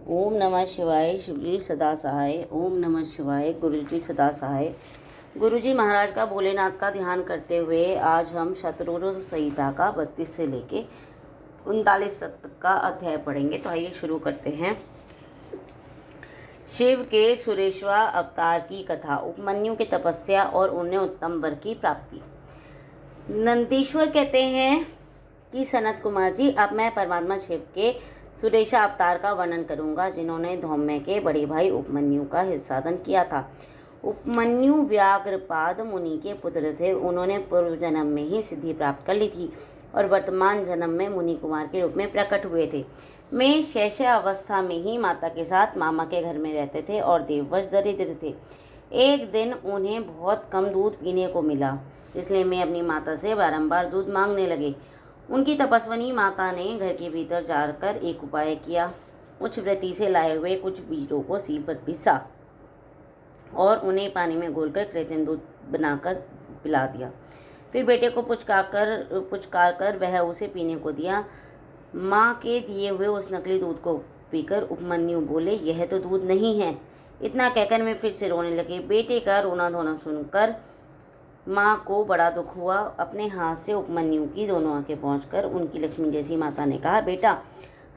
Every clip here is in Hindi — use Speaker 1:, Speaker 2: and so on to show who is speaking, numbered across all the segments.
Speaker 1: ओम नमः शिवाय। शिवजी सदा सहाय। ओम नमः शिवाय। गुरुजी सदा सहाय। गुरुजी महाराज का भोलेनाथ का ध्यान करते हुए आज हम शतरूद्र संहिता का 32 से लेके 39 तक का अध्याय पढ़ेंगे। तो आइए शुरू करते हैं। शिव के सुरेश्वर अवतार की कथा, उपमन्यु की तपस्या और उन्हें उत्तम वर की प्राप्ति। नंदीश्वर कहते हैं कि सनत कुमार जी, अब मैं परमात्मा शिव के सुरेशा अवतार का वर्णन करूंगा, जिन्होंने धौम्य के बड़े भाई उपमन्यु का हिस्साधन किया था। उपमन्यु व्याघ्रपाद मुनि के पुत्र थे। उन्होंने पूर्व जन्म में ही सिद्धि प्राप्त कर ली थी और वर्तमान जन्म में मुनि कुमार के रूप में प्रकट हुए थे। मैं शैशव अवस्था में ही माता के साथ मामा के घर में रहते थे और देववश दरिद्र थे। एक दिन उन्हें बहुत कम दूध पीने को मिला, इसलिए मैं अपनी माता से बारंबार दूध मांगने लगे। उनकी तपस्विनी माता ने घर के भीतर जाकर एक उपाय किया। उच्च व्रति से लाए हुए कुछ बीजों को सील पर पीसा और उन्हें पानी में घोलकर कृत्रिम दूध बनाकर पिला दिया। फिर बेटे को पुचकार कर वह उसे पीने को दिया। माँ के दिए हुए उस नकली दूध को पीकर उपमन्यु बोले, यह तो दूध नहीं है। इतना कहकर मैं फिर से रोने लगे। बेटे का रोना धोना सुनकर माँ को बड़ा दुख हुआ। अपने हाथ से उपमन्यु की दोनों आंखें पहुँचकर उनकी लक्ष्मी जैसी माता ने कहा, बेटा,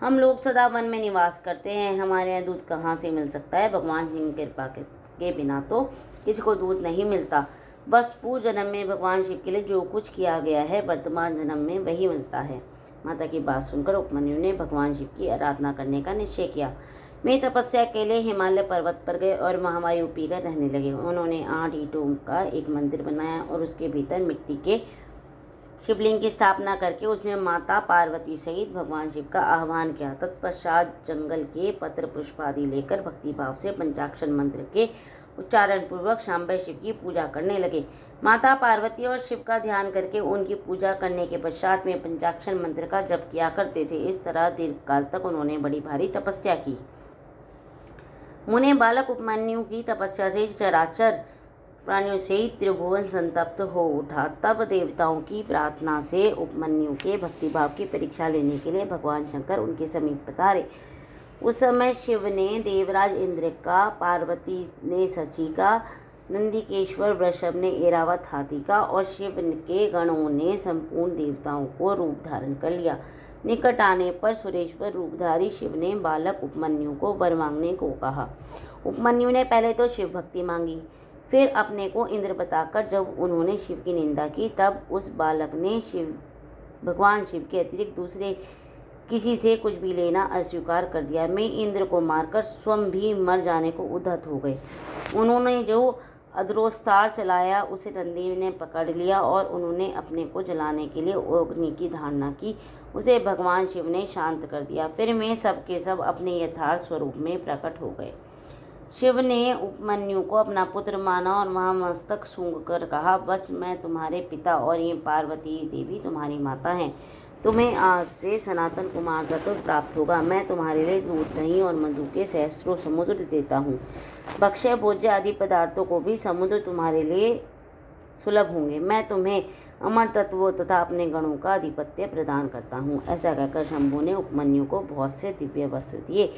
Speaker 1: हम लोग सदा वन में निवास करते हैं, हमारे यहाँ दूध कहाँ से मिल सकता है? भगवान शिव की कृपा के बिना तो किसी को दूध नहीं मिलता। बस पूर्व जन्म में भगवान शिव के लिए जो कुछ किया गया है, वर्तमान जन्म में वही मिलता है। माता की बात सुनकर उपमन्यु ने भगवान शिव की आराधना करने का निश्चय किया। वे तपस्या के लिए हिमालय पर्वत पर गए और महावायु पीकर रहने लगे। उन्होंने 8 ईंटों का एक मंदिर बनाया और उसके भीतर मिट्टी के शिवलिंग की स्थापना करके उसमें माता पार्वती सहित भगवान शिव का आह्वान किया। तत्पश्चात जंगल के पत्र पुष्प आदि लेकर भक्तिभाव से पंचाक्षर मंत्र के उच्चारण पूर्वक शांबा शिव की पूजा करने लगे। माता पार्वती और शिव का ध्यान करके उनकी पूजा करने के पश्चात में पंचाक्षर मंत्र का जप किया करते थे। इस तरह दीर्घकाल तक उन्होंने बड़ी भारी तपस्या की। मुने बालक उपमन्यु की तपस्या से चराचर प्राणियों से त्रिभुवन संतप्त हो उठा। तब देवताओं की प्रार्थना से उपमन्यु के भक्तिभाव की परीक्षा लेने के लिए भगवान शंकर उनके समीप पधारे। उस समय शिव ने देवराज इंद्र का, पार्वती ने शची का, नंदिकेश्वर वृषभ ने ऐरावत हाथी का और शिव के गणों ने संपूर्ण देवताओं को रूप धारण कर लिया। निकट आने पर सुरेश्वर रूपधारी शिव ने बालक उपमन्यु को वर मांगने को कहा। उपमन्यु ने पहले तो शिव भक्ति मांगी, फिर अपने को इंद्र बताकर जब उन्होंने शिव की निंदा की, तब उस बालक ने भगवान शिव के अतिरिक्त दूसरे किसी से कुछ भी लेना अस्वीकार कर दिया। मैं इंद्र को मारकर स्वयं भी मर जाने को उद्धत हो गए। उन्होंने जो अद्रोस्तार चलाया उसे नंदी ने पकड़ लिया और उन्होंने अपने को जलाने के लिए अग्नि की धारणा की। उसे भगवान शिव ने शांत कर दिया। फिर मैं सब के सब अपने यथार्थ स्वरूप में प्रकट हो गए। शिव ने उपमन्यु को अपना पुत्र माना और वहाँ मस्तक सूंघ कर कहा, बस मैं तुम्हारे पिता और ये पार्वती देवी तुम्हारी माता हैं। तुम्हें आज से सनातन कुमार तत्व प्राप्त होगा। मैं तुम्हारे लिए दूध, दही और मधु के सहस्त्रों समुद्र देता हूँ। भक्ष्य भोज्य आदि पदार्थों को भी समुद्र तुम्हारे लिए सुलभ होंगे। मैं तुम्हें अमर तत्वों तथा अपने गणों का आधिपत्य प्रदान करता हूँ। ऐसा कहकर शंभु ने उपमन्यु को बहुत से दिव्य वस्त्र दिए।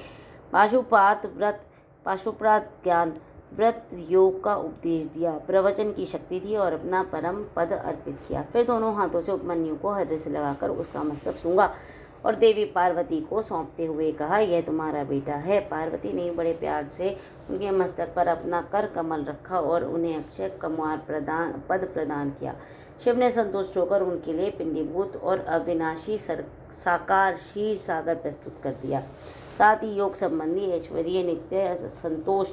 Speaker 1: पाशुपत ज्ञान व्रत योग का उपदेश दिया, प्रवचन की शक्ति दी और अपना परम पद अर्पित किया। फिर दोनों हाथों से उपमन्यु को हृदय से लगाकर उसका मस्तक सूंघा और देवी पार्वती को सौंपते हुए कहा, यह तुम्हारा बेटा है। पार्वती ने बड़े प्यार से उनके मस्तक पर अपना कर कमल रखा और उन्हें अक्षय कुमार पद प्रदान किया। शिव ने संतुष्ट होकर उनके लिए पिंडीभूत और अविनाशी साकार क्षीर सागर प्रस्तुत कर दिया। साथ ही योग संबंधी ऐश्वर्य, नित्य संतोष,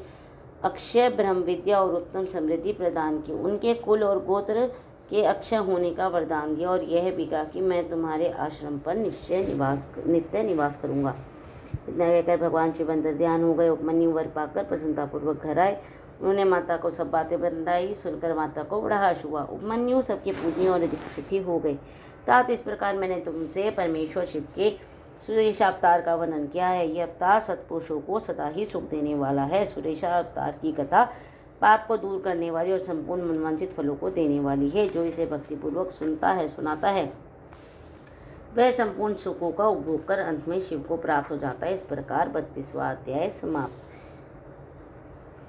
Speaker 1: अक्षय ब्रह्म विद्या और उत्तम समृद्धि प्रदान की। उनके कुल और गोत्र के अक्षय होने का वरदान दिया और यह भी कहा कि मैं तुम्हारे आश्रम पर नित्य निवास करूंगा। इतना कहकर भगवान शिव अंतर ध्यान हो गए। उपमन्यु वर पाकर प्रसन्नतापूर्वक घर आए। उन्होंने माता को सब बातें बताई। सुनकर माता को बड़ा हर्ष हुआ। उपमन्यु सबके पूजनीय और अधिक सुखी हो गए। तात इस प्रकार मैंने तुमसे परमेश्वर शिव के सुरेशा अवतार का वर्णन किया है। यह अवतार सत्पुरुषों को सदा ही सुख देने वाला है। सुरेशा अवतार की कथा पाप को दूर करने वाली और संपूर्ण मनवांछित फलों को देने वाली है। जो इसे भक्तिपूर्वक सुनता है, सुनाता है, वह संपूर्ण सुखों का उपभोग कर अंत में शिव को प्राप्त हो जाता है। इस प्रकार 32वां अध्याय समाप्त।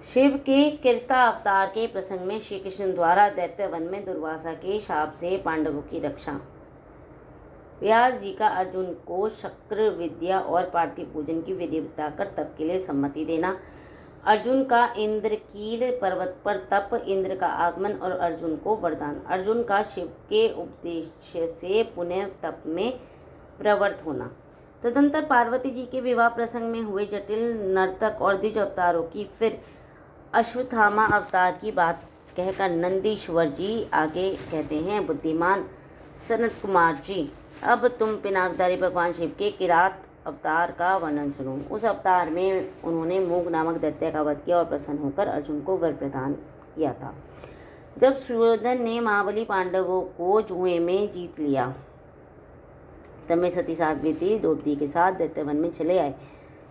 Speaker 1: शिव के किरता अवतार के प्रसंग में श्री कृष्ण द्वारा दैत्य वन में दुर्वासा के शाप से पांडवों की रक्षा। व्यास जी का अर्जुन को शक्र विद्या और पार्थिव पूजन की विधि बताकर तप के लिए सम्मति देना। अर्जुन का इंद्रकील पर्वत पर तप, इंद्र का आगमन और अर्जुन को वरदान। अर्जुन का शिव के उपदेश से पुनः तप में प्रवृत्त होना। तदंतर पार्वती जी के विवाह प्रसंग में हुए जटिल नर्तक और द्विज अवतारों की फिर अश्वत्थामा अवतार की बात कहकर नंदीश्वर जी आगे कहते हैं, बुद्धिमान सनत कुमार जी, अब तुम पिनाकधारी भगवान शिव के किरात अवतार का वर्णन सुनो। उस अवतार में उन्होंने मूग नामक दैत्य का वध किया और प्रसन्न होकर अर्जुन को वर प्रदान किया था। जब सुयोधन ने महाबली पांडवों को जुए में जीत लिया, तब वे सती साध्वी द्रौपदी के साथ दैत्य वन में चले आए।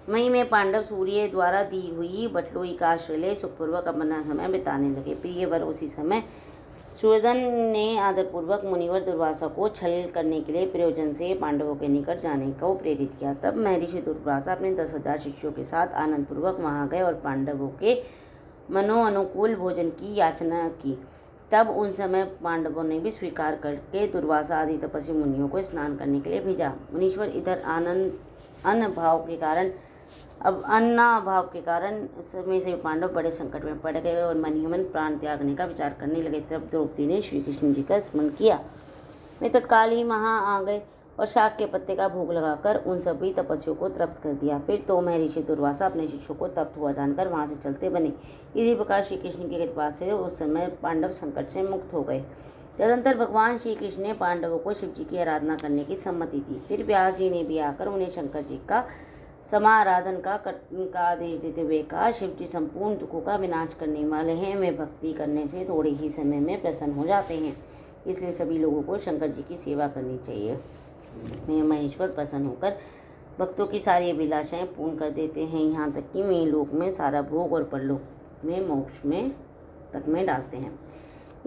Speaker 1: वहीं में पांडव सूर्य द्वारा दी हुई बटलोई का आश्रय ले सुखपूर्वक अपना समय बिताने लगे। प्रियवर उसी समय सुयोधन ने आदरपूर्वक मुनिवर दुर्वासा को छल करने के लिए प्रयोजन से पांडवों के निकट जाने को प्रेरित किया। तब महर्षि दुर्वासा अपने 10,000 शिष्यों के साथ आनंदपूर्वक वहां गए और पांडवों के मनोअनुकूल भोजन की याचना की। तब उन समय पांडवों ने भी स्वीकार करके दुर्वासा आदि तपस्वी मुनियों को स्नान करने के लिए भेजा। मुनीश्वर इधर अन्ना भाव के कारण समय से पांडव बड़े संकट में पड़ गए और मन ही मन प्राण त्यागने का विचार करने लगे। तब द्रौपदी ने श्री कृष्ण जी का स्मरण किया। वे तत्काल ही वहां आ गए और शाक के पत्ते का भोग लगाकर उन सभी तपस्वियों को तृप्त कर दिया। फिर तो महर्षि दुर्वासा अपने शिष्यों को तप्त हुआ जानकर वहां से चलते बने। इसी प्रकार श्री कृष्ण की कृपा से उस समय पांडव संकट से मुक्त हो गए। तदंतर भगवान श्री कृष्ण ने पांडवों को शिव जी की आराधना करने की सम्मति दी। फिर व्यास जी ने भी आकर उन्हें शंकर जी का समाराधन का आदेश देते हुए कहा, शिव जी संपूर्ण दुखों का विनाश करने वाले हैं। वे भक्ति करने से थोड़े ही समय में प्रसन्न हो जाते हैं, इसलिए सभी लोगों को शंकर जी की सेवा करनी चाहिए। वे महेश्वर प्रसन्न होकर भक्तों की सारी अभिलाषाएं पूर्ण कर देते हैं, यहाँ तक कि वे लोक में सारा भोग और परलोक में मोक्ष में तक में डालते हैं।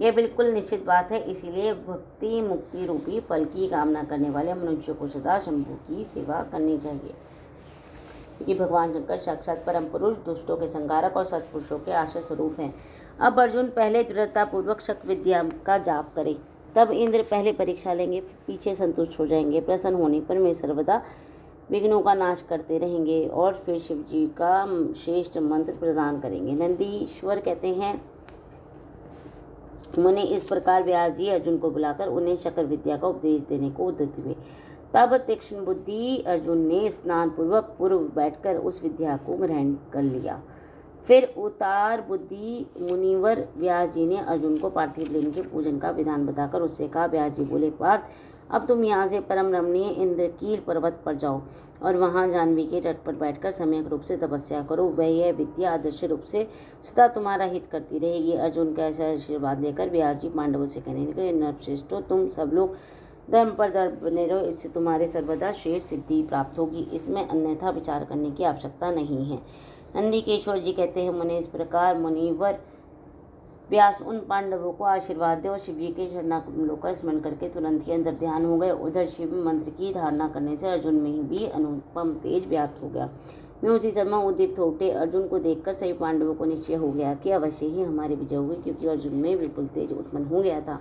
Speaker 1: यह बिल्कुल निश्चित बात है। इसीलिए भक्ति मुक्ति रूपी फल की कामना करने वाले मनुष्यों को सदा शंभु की सेवा करनी चाहिए, क्योंकि भगवान शंकर साक्षात परम पुरुष, दुष्टों के संहारक और सत्पुरुषों के आश्रय स्वरूप हैं। अब अर्जुन पहले दृढ़तापूर्वक शक विद्या का जाप करे, तब इंद्र पहले परीक्षा लेंगे, पीछे संतुष्ट हो जाएंगे। प्रसन्न होने पर वे सर्वदा विघ्नों का नाश करते रहेंगे और फिर शिव जी का श्रेष्ठ मंत्र प्रदान करेंगे। नंदीश्वर कहते हैं, मुने इस प्रकार व्यास जी अर्जुन को बुलाकर उन्हें शकर विद्या का उपदेश देने को उद्यत हुए। तब तीक्ष्ण बुद्धि अर्जुन ने स्नान पूर्वक पूर्व बैठकर उस विद्या को ग्रहण कर लिया। फिर उतार बुद्धि मुनिवर व्यास जी ने अर्जुन को पार्थिव लिंग के पूजन का विधान बताकर उससे कहा, व्यास जी बोले, पार्थ, अब तुम यहाँ से परम रमणीय इंद्रकील पर्वत पर जाओ और वहाँ जाह्नवी के तट पर बैठकर सम्यक रूप से तपस्या करो। वह यह विद्या आदर्श रूप से सदा तुम्हारा हित करती रहेगी। अर्जुन का ऐसा आशीर्वाद लेकर व्यास जी पांडवों से कहने लगे, नरश्रेष्ठों, तुम सब लोग धर्म पर दृढ़ बने रहो, इससे तुम्हारे सर्वदा श्रेष्ठ सिद्धि प्राप्त होगी। इसमें अन्यथा विचार करने की आवश्यकता नहीं है। नंदीकेश्वर जी कहते हैं, मुने इस प्रकार मुनिवर व्यास उन पांडवों को आशीर्वाद दे और शिव जी के चरणाकमलों का स्मरण करके तुरंत ही अंदर ध्यान हो गए। उधर शिव मंत्र की धारणा करने से अर्जुन में भी अनुपम तेज व्याप्त हो गया। मैं उसी समय उद्दीप्त हो उठे। अर्जुन को देखकर सभी पांडवों को निश्चय हो गया कि अवश्य ही हमारी विजय हुई, क्योंकि अर्जुन में विपुल तेज उत्पन्न हो गया था।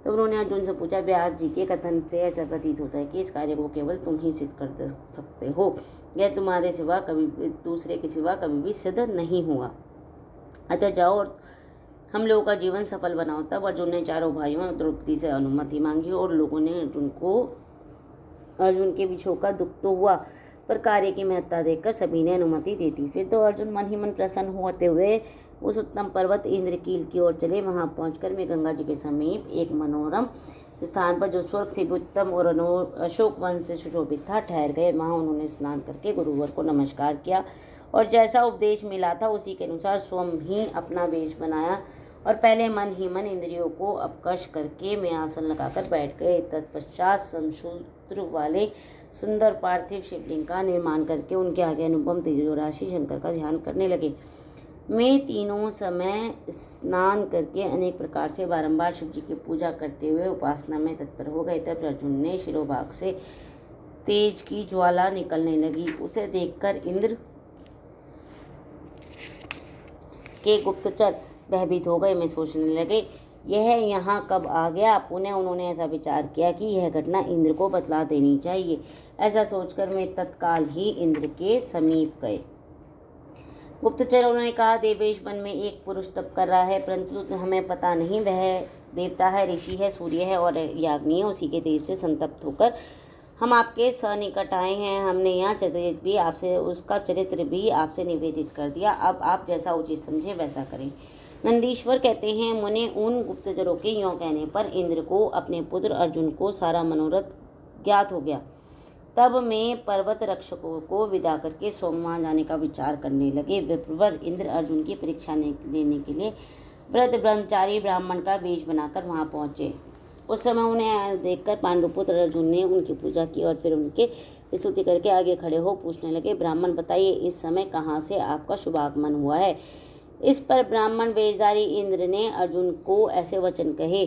Speaker 1: तब उन्होंने अर्जुन से पूछा, व्यास जी के कथन से ऐसा प्रतीत होता है कि इस कार्य को केवल तुम ही सिद्ध कर सकते हो, यह तुम्हारे सिवा कभी दूसरे के सिवा कभी भी सिद्ध नहीं हुआ। अतः जाओ और हम लोगों का जीवन सफल बनाओ। तब अर्जुन ने चारों भाइयों और द्रौपदी से अनुमति मांगी और लोगों ने अर्जुन के विछोह का दुख तो हुआ, पर कार्य की महत्ता देखकर सभी ने अनुमति दे दी। फिर तो अर्जुन मन ही मन प्रसन्न होते हुए उस उत्तम पर्वत इंद्रकील की ओर चले। वहां पहुंचकर वे गंगा जी के समीप एक मनोरम स्थान पर, जो स्वर्ग से भी उत्तम और अशोक वन से सुशोभित था, ठहर गए। वहां उन्होंने स्नान करके गुरुवर को नमस्कार किया और जैसा उपदेश मिला था उसी के अनुसार स्वयं ही अपना वेश बनाया और पहले मन ही मन इंद्रियों को अपकश करके में आसन लगाकर बैठ गए। तत्पश्चात समसूत्र वाले सुंदर पार्थिव शिवलिंग का निर्माण करके उनके आगे अनुपम तेजो राशि शंकर का ध्यान करने लगे। में तीनों समय स्नान करके अनेक प्रकार से बारंबार शिव जी की पूजा करते हुए उपासना में तत्पर हो गए। तब अर्जुन ने शिरोभाग से तेज की ज्वाला निकलने लगी। उसे देखकर इंद्र के गुप्तचर भयभीत हो गए। में सोचने लगे, यह यहाँ कब आ गया। पुनः उन्होंने ऐसा विचार किया कि यह घटना इंद्र को बतला देनी चाहिए। ऐसा सोचकर मैं तत्काल ही इंद्र के समीप गए। गुप्तचरों ने कहा, देवेश वन में एक पुरुष तप कर रहा है, परंतु हमें पता नहीं वह देवता है, ऋषि है, सूर्य है और याग्नि है। उसी के तेज से संतप्त होकर हम आपके सनिकट आए हैं। हमने यहाँ उसका चरित्र भी आपसे निवेदित कर दिया। अब आप जैसा उचित समझे वैसा करें। नंदीश्वर कहते हैं, मुने उन गुप्तचरों के यों कहने पर इंद्र को अपने पुत्र अर्जुन को सारा मनोरथ ज्ञात हो गया। तब मैं पर्वत रक्षकों को विदा करके सोमवार जाने का विचार करने लगे। विप्रवर इंद्र अर्जुन की परीक्षा लेने के लिए व्रत ब्रह्मचारी ब्राह्मण का वेश बनाकर वहां पहुंचे। उस समय उन्हें देखकर पांडुपुत्र अर्जुन ने उनकी पूजा की और फिर उनके स्तुति करके आगे खड़े हो पूछने लगे, ब्राह्मण बताइए, इस समय कहाँ से आपका शुभागमन हुआ है। इस पर ब्राह्मण वेशधारी इंद्र ने अर्जुन को ऐसे वचन कहे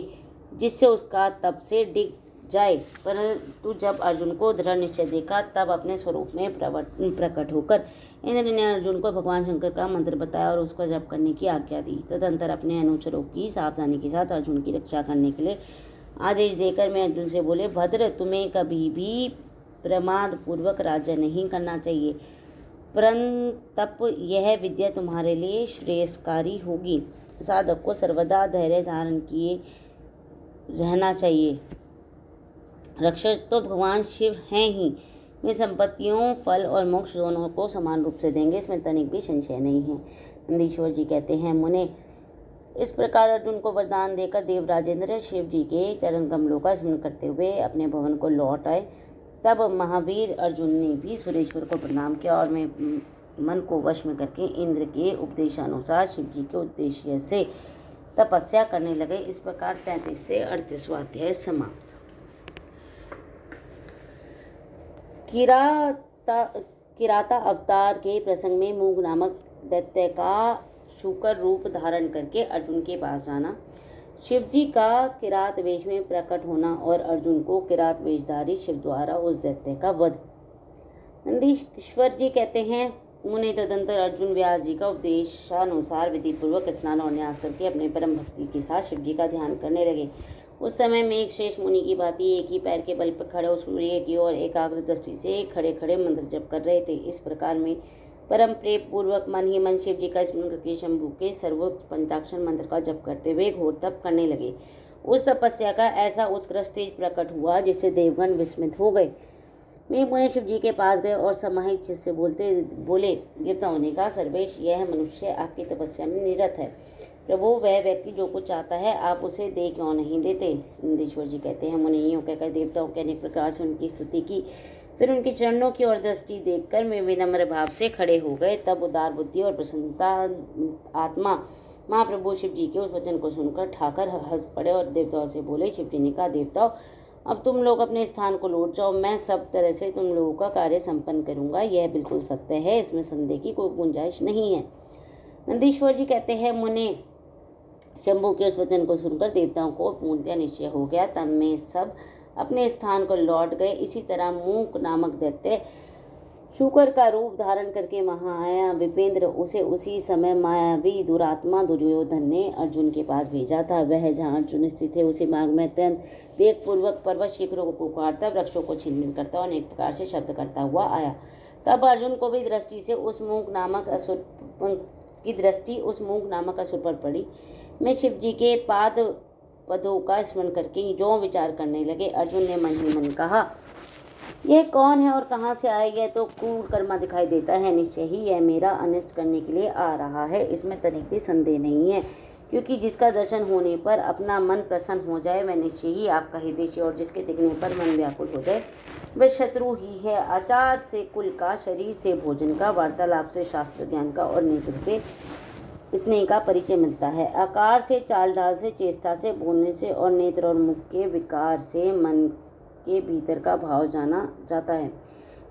Speaker 1: जिससे उसका तप से डिग जाए। परंतु जब अर्जुन को दृढ़ निश्चय देखा तब अपने स्वरूप में प्रकट होकर इंद्र ने अर्जुन को भगवान शंकर का मंत्र बताया और उसका जप करने की आज्ञा दी। तदंतर अपने अनुचरों की सावधानी के साथ अर्जुन की रक्षा करने के लिए आदेश देकर मैं अर्जुन से बोले, भद्र, तुम्हें कभी भी प्रमाद पूर्वक राज्य नहीं करना चाहिए, परंतु यह विद्या तुम्हारे लिए श्रेयस्कारी होगी। साधक को सर्वदा धैर्य धारण किए रहना चाहिए। रक्षक तो भगवान शिव हैं ही। वे संपत्तियों, फल और मोक्ष दोनों को समान रूप से देंगे, इसमें तनिक भी संशय नहीं है। नंदीश्वर जी कहते हैं, मुने, इस प्रकार अर्जुन को वरदान देकर देवराजेंद्र शिव जी के चरण कमलों का स्मरण करते हुए अपने भवन को लौट आए। तब महावीर अर्जुन ने भी सुरेश्वर को प्रणाम किया और मैं मन को वश में करके इंद्र के उपदेशानुसार शिव जी के उद्देश्य से तपस्या करने लगे। इस प्रकार 33 से 38वां अध्याय समाप्त। किराता अवतार के प्रसंग में मूग नामक दैत्य का शूकर रूप धारण करके अर्जुन के पास जाना, शिव जी का किरात वेश में प्रकट होना और अर्जुन को किरात वेशधारी शिव द्वारा उस दैत्य का वध। नंदीश्वर जी कहते हैं, मुने, तदंतर अर्जुन व्यास जी का उपदेशानुसार विधि पूर्वक स्नान और न्यास करके अपने परम भक्ति के साथ शिव जी का ध्यान करने लगे। उस समय में एक शेष मुनि की भांति एक ही पैर के बल पर खड़े हो सूर्य की ओर एकाग्र दृष्टि से खड़े खड़े मंत्र जप कर रहे थे। इस प्रकार में परम प्रेम पूर्वक मन ही मन शिव जी का स्मरण करके शंभु के सर्वोच्च पंचाक्षर मंत्र का जप करते हुए घोर तप करने लगे। उस तपस्या का ऐसा उत्कृष्ट तेज प्रकट हुआ जिससे देवगण विस्मित हो गए। मैं पुनः शिव जी के पास गए और समाहित चित्त से बोले, देवताओं ने कहा, सर्वेश, यह मनुष्य आपकी तपस्या में निरत है। प्रभु, वह व्यक्ति जो कुछ चाहता है आप उसे दे क्यों नहीं देते। नंदीश्वर जी कहते हैं, मुनि, यूँ कहकर देवताओं के अनेक प्रकार से उनकी स्तुति की। फिर उनके चरणों की ओर दृष्टि देखकर वे विनम्र भाव से खड़े हो गए। तब उदार बुद्धि और प्रसन्नता आत्मा महाप्रभु शिव जी के उस वचन को सुनकर ठाकर हंस पड़े और देवताओं से बोले। शिव जी ने कहा, देवताओं, अब तुम लोग अपने स्थान को लौट जाओ। मैं सब तरह से तुम लोगों का कार्य संपन्न करूंगा। यह बिल्कुल सत्य है, इसमें संदेह की कोई गुंजाइश नहीं है। नंदीश्वर जी कहते हैं, मुने, शंभु के उस वचन को सुनकर देवताओं को पूर्णतः निश्चय हो गया। तब में सब अपने स्थान को लौट गए। इसी तरह मूक नामक दैत्य शूकर का रूप धारण करके वहां आया। विपेंद्र, उसे उसी समय मायावी दुरात्मा दुर्योधन ने अर्जुन के पास भेजा था। वह जहाँ अर्जुन स्थित थे उसी मार्ग में अत्यंत वेग पूर्वक पर्वत शिखरों को पुकारता, वृक्षों को छिन्न करता और अनेक प्रकार से शब्द करता हुआ आया। तब अर्जुन को भी दृष्टि से उस मूक नामक असुर पर पड़ी। मैं शिव जी के पदों का स्मरण करके जो विचार करने लगे। अर्जुन ने मन ही मन कहा, यह कौन है और कहाँ से आया। यह तो क्रूर कर्मा दिखाई देता है। निश्चय ही यह मेरा अनिष्ट करने के लिए आ रहा है, इसमें तनिक भी संदेह नहीं है। क्योंकि जिसका दर्शन होने पर अपना मन प्रसन्न हो जाए वह निश्चय ही आपका हितैषी, और जिसके दिखने पर मन व्याकुल हो जाए वह शत्रु ही है। आचार से कुल का, शरीर से भोजन का, वार्तालाप से शास्त्र ज्ञान का और नेत्र से स्नेह का परिचय मिलता है। आकार से, चाल ढाल से, चेष्टा से, बोलने से और नेत्र और मुख के विकार से मन के भीतर का भाव जाना जाता है।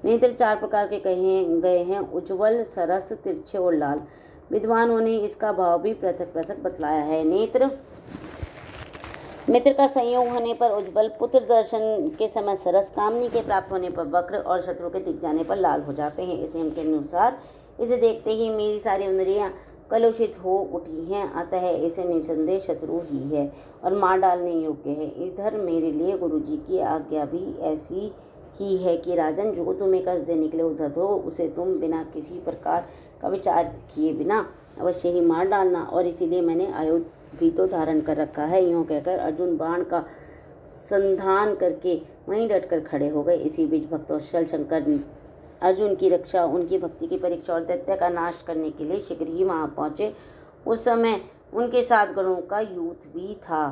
Speaker 1: नेत्र 4 प्रकार के कहे गए हैं, उज्ज्वल, सरस, तिरछे और लाल। विद्वानों ने इसका भाव भी पृथक पृथक बतलाया है। नेत्र मित्र का संयोग होने पर उज्ज्वल, पुत्र दर्शन के समय सरस, कामनी के प्राप्त होने पर वक्र और शत्रु के दिख जाने पर लाल हो जाते हैं। इस नियम के अनुसार इसे देखते ही मेरी सारी इंद्रियां कलुषित हो उठी हैं, अतः इसे निसंदेह शत्रु ही है और मार डालने योग्य है। इधर मेरे लिए गुरुजी की आज्ञा भी ऐसी ही है कि राजन, जो तुम्हें कष्ट देने के लिए उद्धत हो उसे तुम बिना किसी प्रकार का विचार किए बिना अवश्य ही मार डालना, और इसीलिए मैंने आयुध भी तो धारण कर रखा है। यूँ कहकर अर्जुन बाण का संधान करके वहीं डटकर खड़े हो गए। इसी बीच भक्तवत्सल शंकर अर्जुन की रक्षा, उनकी भक्ति की परीक्षा और दैत्य का नाश करने के लिए शीघ्र ही वहां पहुंचे। उस समय उनके साथ गणों का यूथ भी था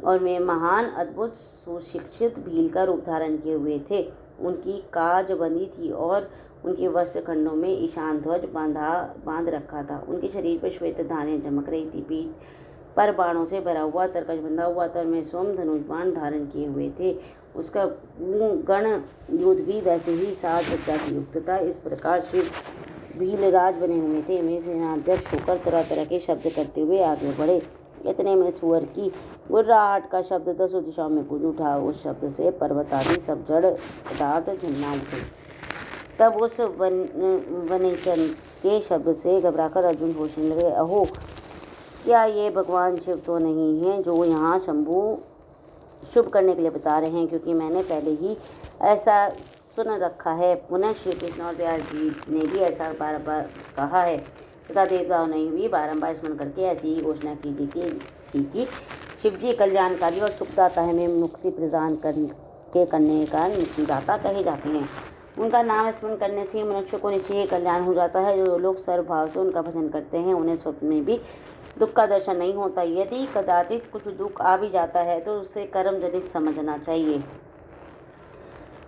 Speaker 1: और वे महान अद्भुत सुशिक्षित भील का रूप धारण किए हुए थे। उनकी काज बंधी थी और उनके वस्त्र खंडों में ईशान ध्वज बांध रखा था। उनके शरीर पर श्वेत धारें चमक रही थी। पीठ पर बाणों से भरा हुआ तरकश बंधा हुआ था और में स्वयं धनुष बाण धारण किए हुए थे। उसका गण युद्ध भी वैसे ही साज सज्जा से युक्त था। इस प्रकार शिव भीलराज बने हुए थे। वे सेनाध्यक्ष होकर तरह तरह के शब्द करते हुए आगे बढ़े। इतने में सुअर की गुर्राहट का शब्द 10 दिशाओं में गूंज उठा। उस शब्द से पर्वत आदि सब जड़ पदार्थ झन्ना उठे। तब उस वनेचन के शब्द से घबराकर अर्जुन सोचने लगे, अहो, क्या ये भगवान शिव तो नहीं हैं जो यहाँ शंभु शुभ करने के लिए बता रहे हैं, क्योंकि मैंने पहले ही ऐसा सुन रखा है। पुनः श्री कृष्ण और व्यास जी ने भी ऐसा बार बार कहा है तथा देवताओं ने भी बारंबार स्मरण करके ऐसी ही घोषणा की कि शिव जी कल्याणकारी और सुखदाता है। में मुक्ति प्रदान करने के कारण मुक्तिदाता कहे जाते हैं। उनका नाम स्मरण करने से मनुष्य को निश्चय कल्याण हो जाता है। जो लोग सर्वभाव से उनका भजन करते हैं उन्हें स्वप्न में भी दुख का दर्शन नहीं होता। यदि कदाचित कुछ दुख आ भी जाता है तो उसे कर्म जनित समझना चाहिए।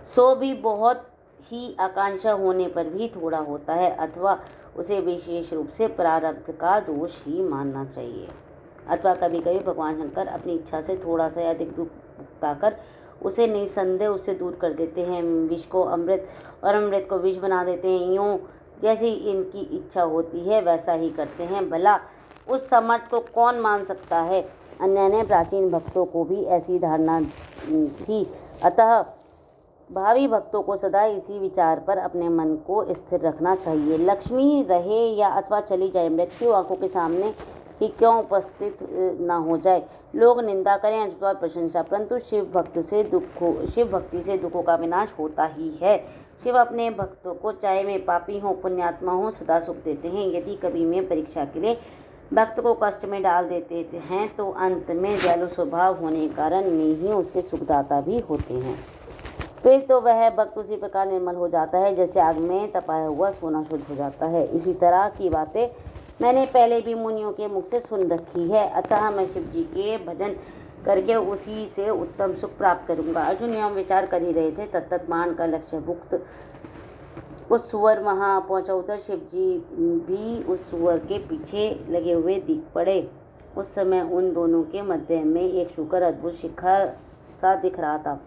Speaker 1: सो भी बहुत ही आकांक्षा होने पर भी थोड़ा होता है, अथवा उसे विशेष रूप से प्रारब्ध का दोष ही मानना चाहिए। अथवा कभी कभी भगवान शंकर अपनी इच्छा से थोड़ा सा अधिक दुख भुगताकर उसे निसंदेह उससे दूर कर देते हैं। विष को अमृत और अमृत को विष बना देते हैं। यूँ जैसी इनकी इच्छा होती है वैसा ही करते हैं। भला उस समर्थ को कौन मान सकता है। अन्य प्राचीन भक्तों को भी ऐसी धारणा थी, अतः भावी भक्तों को सदा इसी विचार पर अपने मन को स्थिर रखना चाहिए। लक्ष्मी रहे या अथवा चली जाए, मृत्यु आंखों के सामने ही क्यों उपस्थित न हो जाए। लोग निंदा करें अथवा प्रशंसा, परंतु शिव भक्ति से दुखों का विनाश होता ही है। शिव अपने भक्तों को, चाहे वे पापी हों पुण्यात्मा हों, सदा सुख देते हैं। यदि कभी में परीक्षा के लिए भक्त को कष्ट में डाल देते हैं तो अंत में दयालु स्वभाव होने के कारण में ही उसके सुखदाता भी होते हैं। फिर तो वह भक्त उसी प्रकार निर्मल हो जाता है जैसे आग में तपाया हुआ सोना शुद्ध हो जाता है। इसी तरह की बातें मैंने पहले भी मुनियों के मुख से सुन रखी है, अतः मैं शिव जी के भजन करके उसी से उत्तम सुख प्राप्त करूंगा। अर्जुन यह विचार कर ही रहे थे, तब तक बाण का लक्ष्य भुक्त उस सुअर वहां पहुंचा। उधर शिव जी भी उस सुअर के पीछे लगे हुए दिख पड़े। उस समय उन दोनों के मध्य में एक शुकर अद्भुत शिखर सा दिख रहा था।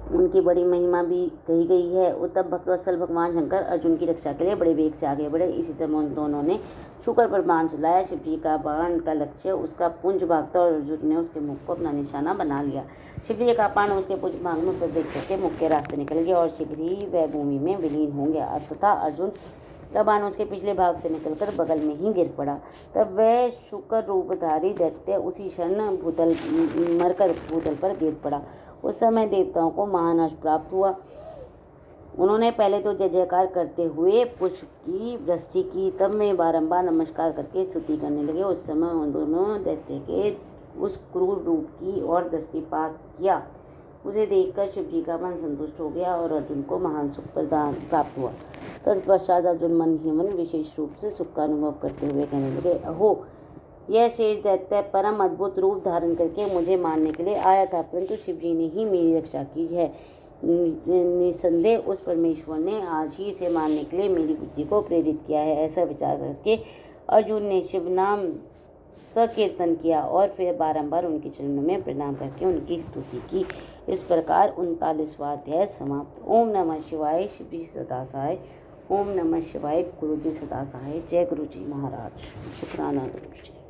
Speaker 1: उनकी बड़ी महिमा भी कही गई है। तब भक्तवत्सल भगवान शंकर अर्जुन की रक्षा के लिए बड़े वेग से आगे बढ़े। इसी समय उन दोनों ने शुकर पर बाण चलाया। शिव जी का बाण का लक्ष्य उसका पुंज भाग था और अर्जुन ने उसके मुख को अपना निशाना बना लिया। शिव जी का बाण उसके पुंज भाग में प्रवेश करके मुख के रास्ते निकल गया और शीघ्र ही वह भूमि में विलीन हो गया तथा अर्जुन का बाण उसके पिछले भाग से निकलकर बगल में ही गिर पड़ा। तब वह शुकर रूपधारी दैत्य उसी क्षण मरकर भूतल पर गिर पड़ा। उस समय देवताओं को महान हर्ष प्राप्त हुआ। उन्होंने पहले तो जय जयकार करते हुए पुष्प की वृष्टि की, तब में बारंबार नमस्कार करके स्तुति करने लगे। उस समय उन दोनों दैत्य के उस क्रूर रूप की ओर दृष्टिपात किया। उसे देखकर शिव जी का मन संतुष्ट हो गया और अर्जुन को महान सुख प्राप्त हुआ। तत्पश्चात अर्जुन मन ही मन विशेष रूप से सुख का अनुभव करते हुए कहने लगे, अहो, यह शेष दैत्य परम अद्भुत रूप धारण करके मुझे मारने के लिए आया था, परंतु शिव जी ने ही मेरी रक्षा की है। निसंदेह उस परमेश्वर ने आज ही इसे मारने के लिए मेरी बुद्धि को प्रेरित किया है। ऐसा विचार करके अर्जुन ने शिव नाम संकीर्तन किया और फिर बारंबार उनके चरणों में प्रणाम करके उनकी स्तुति की। इस प्रकार 39वां अध्याय समाप्त। ओम नमः शिवाय। शिव जी सदा सहाय। ओम नमः शिवाय। गुरु जी सदा सहाय। जय गुरु जी महाराज। शुक्राना गुरु जी।